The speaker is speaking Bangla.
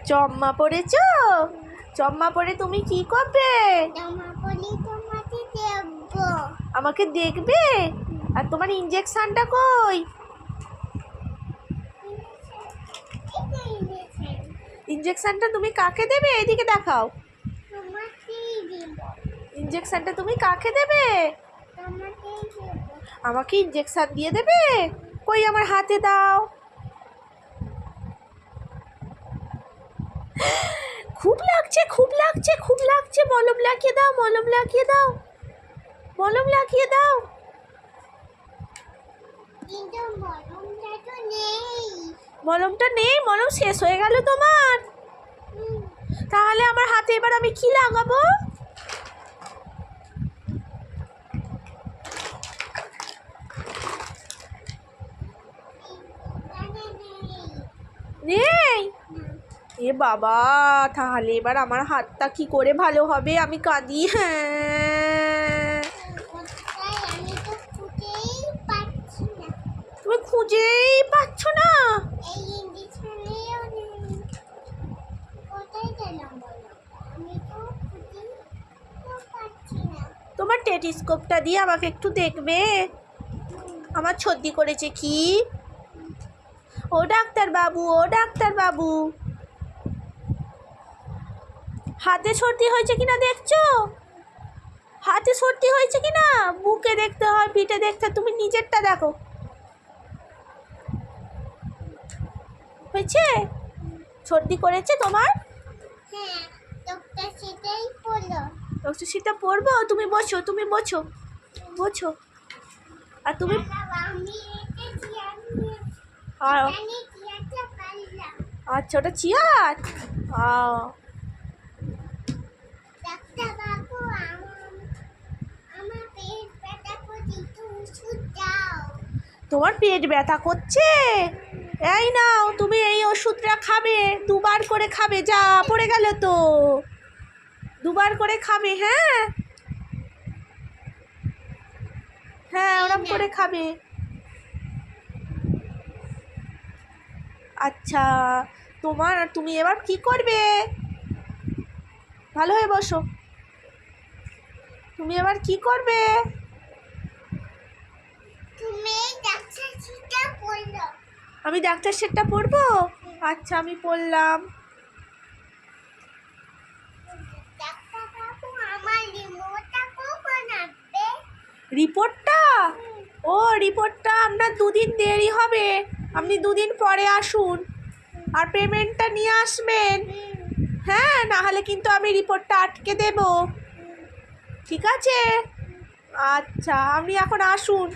চম্মা পড়েছো? চম্মা পড়ে তুমি কি করবে? আমাকে দেখবে? আর তোমার ইঞ্জেকশনটা কই? ইঞ্জেকশনটা তুমি কাকে দেবে? এদিকে দেখাও। ইঞ্জেকশনটা তুমি কাকে দেবে? আমাকে ইঞ্জেকশন দিয়ে দেবে? কই আমার হাতে দাও। খুব লাগছে, খুব লাগছে, খুব লাগছে। মলম লাগিয়ে দাও, মলম লাগিয়ে দাও, মলম লাগিয়ে দাও। মলমটা নেই? মলম শেষ হয়ে গেল তোমার? তাহলে আমার হাতে এবার আমি কি লাগাবো? নেই? এ বাবা, তাহলে এবার আমার হাতটা কি করে ভালো হবে? আমি কাঁদি। হ্যাঁ, তুমি খুঁজেই পাচ্ছ না? তোমার টেলিস্কোপটা দিয়ে আমাকে একটু দেখবে? আমার সর্দি করেছে কি? ও ডাক্তার বাবু, ও ডাক্তার বাবু, হাতে সর্দি হয়েছে কিনা দেখছো? হাতে সর্দি হয়েছে কিনা? বুকে দেখতে হয়, পিঠে দেখতে। তুমি নিজেরটা দেখো। হয়েছে? সর্দি করেছে তোমার? হ্যাঁ, ডক্টর সেটাই বললো। ডক্টর সেটা পড়বো? তুমি বসো, তুমি বসো, বসো। আর তুমি আর আচ্ছা, ওটা চেয়ার। তোমার পেট ব্যথা করছে? এই নাও, তুমি এই ওষুধটা খাবে, দুবার করে খাবে। যা পড়ে গেল তো, দুবার করে খাবে। হ্যাঁ হ্যাঁ, ওরম করে খাবে। আচ্ছা, তুমি এবার কি করবে? ভালো হয়ে বসো। তুমি এবার কি করবে? আমি ডাক্তার সেটটা পড়বো? আচ্ছা, আমি পড়লাম। রিপোর্টটা? ও, রিপোর্টটা আপনার 2 দিন দেরি হবে। আপনি 2 দিন পরে আসুন, আর পেমেন্টটা নিয়ে আসবেন। হ্যাঁ, নাহলে কিন্তু আমি রিপোর্টটা আটকে দেব। ঠিক আছে? আচ্ছা, আপনি এখন আসুন।